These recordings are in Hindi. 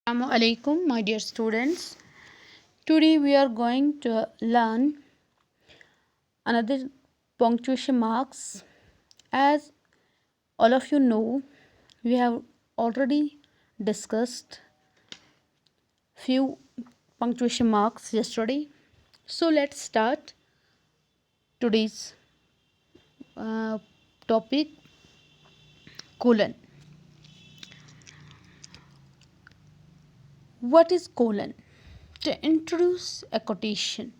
Assalamu alaikum, my dear students. Today we are going to learn another punctuation marks. As all of you know, we have already discussed few punctuation marks yesterday. So let's start today's uh, topic, colon. What is colon? To introduce a quotation,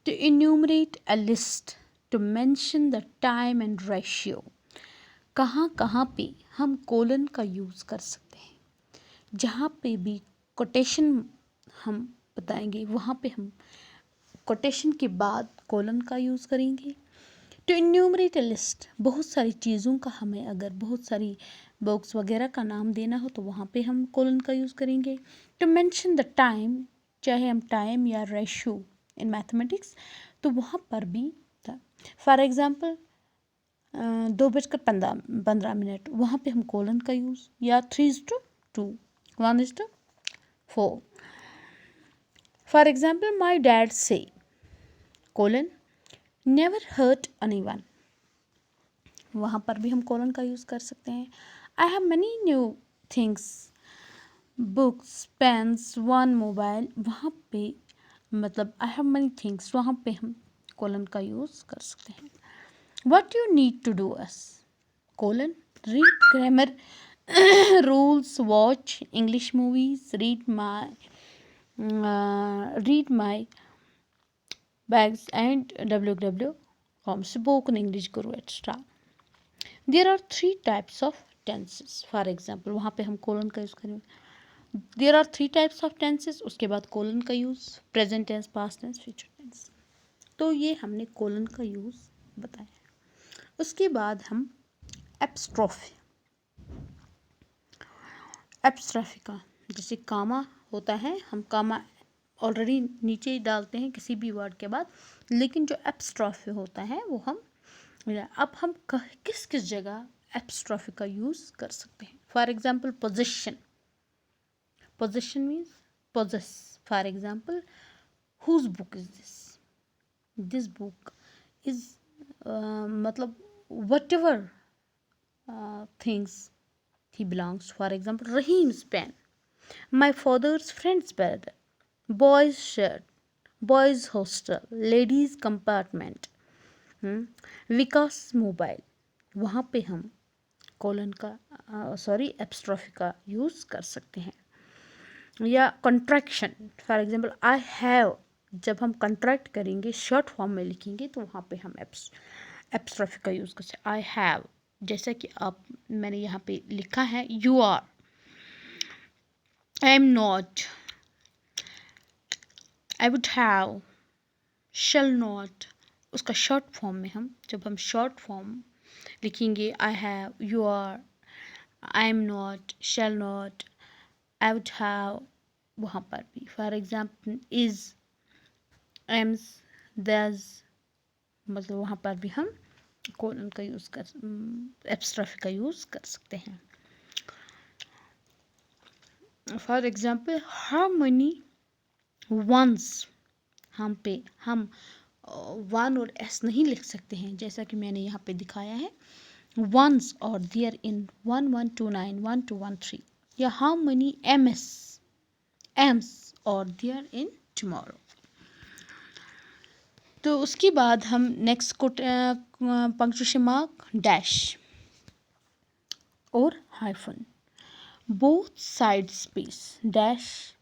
to enumerate a list, to mention the time and ratio. कहाँ कहाँ पे हम कोलन का यूज़ कर सकते हैं। जहाँ पे भी कोटेशन हम बताएंगे वहाँ पे हम कोटेशन के बाद कोलन का यूज़ करेंगे। टू इन्यूमरेट अ लिस्ट, बहुत सारी चीज़ों का हमें अगर बहुत सारी बुक्स वगैरह का नाम देना हो तो वहाँ पे हम कोलन का यूज़ करेंगे। टू मेंशन द टाइम, चाहे हम टाइम या रेशो इन मैथमेटिक्स, तो वहाँ पर भी था। फॉर एग्ज़ाम्पल 2:15 वहाँ पे हम कोलन का यूज़, या 3:2, 1:4। फॉर एग्ज़ाम्पल माई डैड से कोलन नेवर हर्ट एनीवन, वहाँ पर भी हम कोलन का यूज़ कर सकते हैं। I have many new things, books, pens, one mobile, वहाँ पे मतलब आई हैव मैनी थिंग्स, वहाँ पे हम कोलन का यूज़ कर सकते हैं। What you need to do us, colon, read grammar rules, watch English movies, read my bags and www.com, spoken English guru, etc. There are 3 types of tenses. For example, वहाँ पे हम colon का यूज़ करेंगे। There are 3 types of tenses, उसके बाद colon का use, present tense, past tense, future tense। तो ये हमने colon का यूज़ बताया। उसके बाद हम एप्स्ट्रॉफी, एप्स्ट्रॉफी का जैसे कामा होता है, हम कामा ऑलरेडी नीचे ही डालते हैं किसी भी वर्ड के बाद, लेकिन जो एप्स्ट्रॉफी होता है वो हम अब हम किस किस जगह एप्स्ट्रॉफी का यूज़ कर सकते हैं। For example position, position means possess. For example whose book is this book is, मतलब whatever things he belongs. For example, Rahim's pen, my father's friend's bed, boys shirt, boys hostel, ladies compartment, Vikas mobile, वहाँ पे हम कोलन का एप्स्ट्रॉफी का यूज़ कर सकते हैं। या contraction, for example I have, जब हम कंट्रैक्ट करेंगे शॉर्ट फॉर्म में लिखेंगे तो वहाँ पे हम एप्स्ट्रॉफी का यूज़ कर सकते हैं। आई हैव, जैसा कि मैंने यहाँ पे लिखा है you are, I am not, I would have, shall not, उसका शॉर्ट फॉर्म में जब हम शॉर्ट फॉर्म लिखेंगे I have, you are, I am not, shall not, I would have, वहाँ पर भी फॉर एग्जाम्पल इज, एम्स, दस, मतलब वहाँ पर भी हम कोलन का यूज़ कर, एप्स्ट्रॉफी का यूज़ कर सकते हैं। For example how many ones, हम पे हम वन और एस नहीं लिख सकते हैं, जैसा कि मैंने यहाँ पे दिखाया है वंस और देयर इन 1129 1213, या हाउ मनी एम्स और देयर इन टुमारो। तो उसके बाद हम नेक्स्ट को पंक्चुएशन मार्क डैश और hyphen, both side space. Dash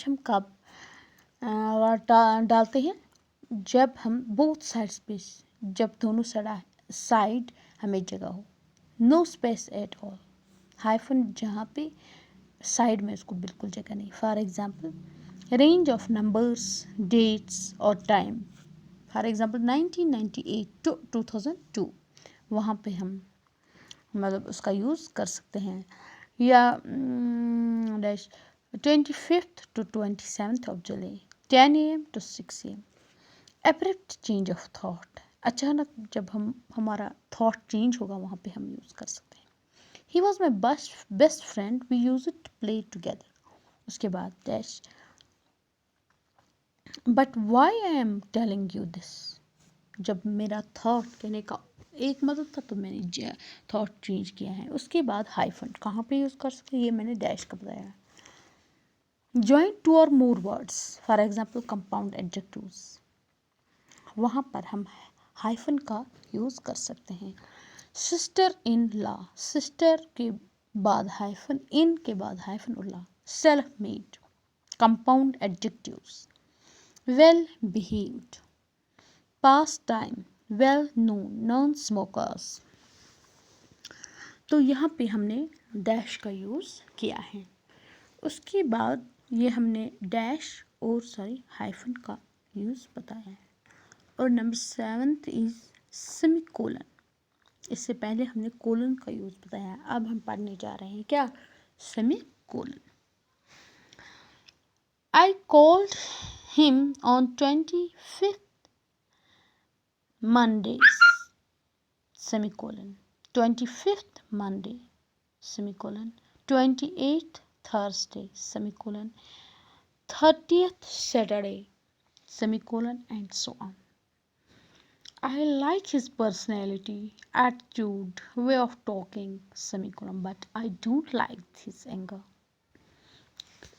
हम कब डालते हैं, जब हम बोथ साइड स्पेस, जब दोनों साइड हमें जगह हो, no space at all. Hyphen जहाँ पे साइड में उसको बिल्कुल जगह नहीं। For example range of numbers, dates और टाइम, फॉर एग्जाम्पल 1998 to 2002, वहाँ पे हम मतलब उसका यूज़ कर सकते हैं। या dash 25th to 27th of July 10 AM to 6 AM, abrupt change of thought, अचानक जब हमारा थाट चेंज होगा वहाँ पे हम यूज़ कर सकते हैं। He was my best friend, we use it play together. उसके बाद dash, but why I am telling you this. जब मेरा थॉट कहने का एक मतलब था तो मैंने थॉट चेंज किया है। उसके बाद हाइफन कहाँ पे यूज़ कर सकते हैं, ये मैंने डैश का बताया है। जॉइन टू और more words, for example compound adjectives, वहाँ पर हम हाइफन का यूज़ कर सकते हैं। सिस्टर इन लॉ, सिस्टर के बाद हाइफन, इन के बाद हाइफन और law. Self made, compound adjectives. Well behaved, past time, well known, non smokers. तो यहाँ पे हमने डैश का यूज़ किया है। उसके बाद ये हमने डैश और हाइफन का यूज़ बताया है। और नंबर 7 इज सेमीकोलन। इससे पहले हमने कोलन का यूज़ बताया है, अब हम पढ़ने जा रहे हैं क्या, semicolon. I called him on 25th Mondays, semicolon, 25th Monday, semicolon, 28th Thursday, semicolon, 30th Saturday, semicolon, and so on. I like his personality, attitude, way of talking, semicolon, but I don't like his anger.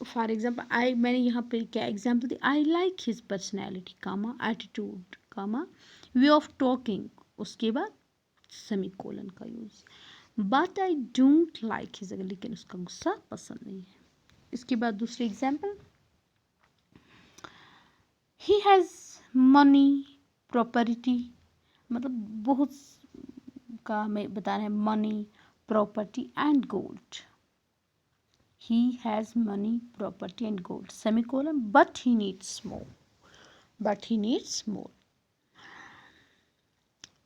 For example मैंने यहाँ पे क्या एग्जाम्पल दी, I like his personality comma attitude comma way of talking, उसके बाद सेमीकोलन का use. But I don't like his, लेकिन उसका गुस्सा पसंद नहीं है। इसके बाद दूसरी example, he has money property, मतलब बहुत का हमें बता रहे हैं, money property and gold. He has money, property and gold, semicolon, but he needs more. But he needs more.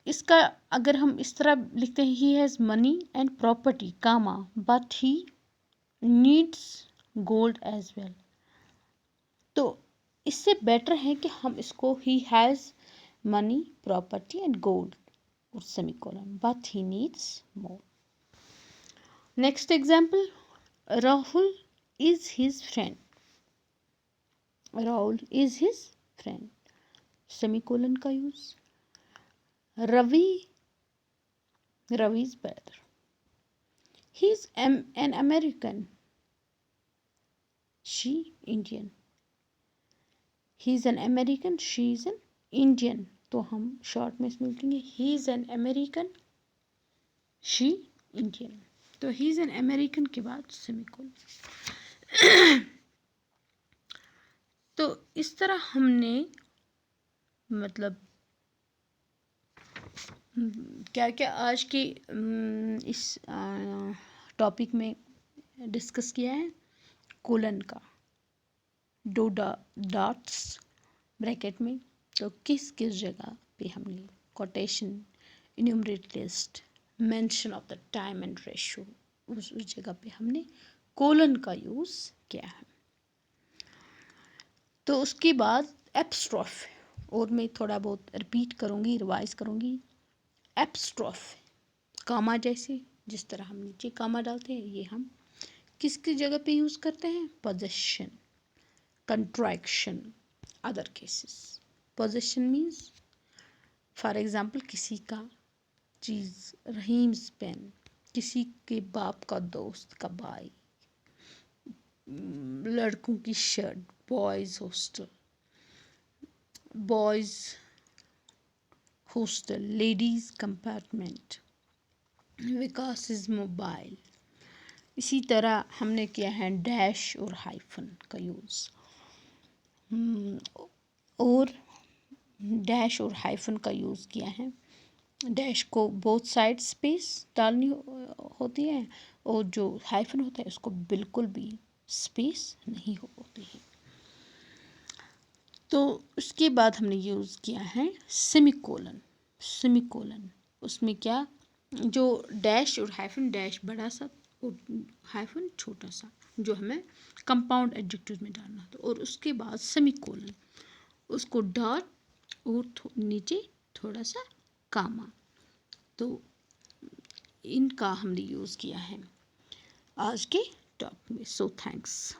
इसका अगर हम इस तरह लिखते हैं, he has money and property, comma, but he needs gold as well, तो इससे बेटर है कि हम इसको he has money, property and gold और semicolon, but he needs more. Next example, Rahul is his friend. Rahul is his friend, semicolon का use. Ravi's brother. He is an American. She Indian. He is an American. She is an Indian. तो हम शॉर्ट में इसमें लिखेंगे he is an American. She Indian. तो ही इज़ एन अमेरिकन के बाद सेमीकोलन। तो इस तरह हमने मतलब क्या क्या आज के इस टॉपिक में डिस्कस किया है। कोलन का दो डॉट्स ब्रैकेट में, तो किस किस जगह पे हमने quotation, enumerate list, mention of the time and ratio, उस जगह पे हमने कोलन का यूज़ किया है। तो उसके बाद एपस्ट्रॉफ, और मैं थोड़ा बहुत रिपीट करूँगी, रिवाइज करूँगी। एपस्ट्रॉफ कामा जैसे, जिस तरह हम नीचे कामा डालते हैं, ये हम किस किस जगह पे यूज़ करते हैं, possession, contraction, other cases. Possession means for example किसी का चीज़, रहीम्स पेन, किसी के बाप का दोस्त का भाई, लड़कों की shirt, boys hostel, ladies compartment, Vikas mobile. इसी तरह हमने किया है डैश और हाइफन का यूज़, और डैश और हाइफन का यूज़ किया है। डैश को बोथ साइड स्पेस डालनी होती है, और जो हाइफन होता है उसको बिल्कुल भी स्पेस नहीं होती है। तो उसके बाद हमने यूज़ किया है सेमीकोलन। उसमें क्या, जो डैश और हाइफन, डैश बड़ा सा और हाइफन छोटा सा, जो हमें कंपाउंड एडजेक्टिव में डालना था, और उसके बाद सेमीकोलन, उसको डॉट और नीचे थोड़ा सा कामा। तो इनका हमने यूज़ किया है आज के टॉप में। So thanks.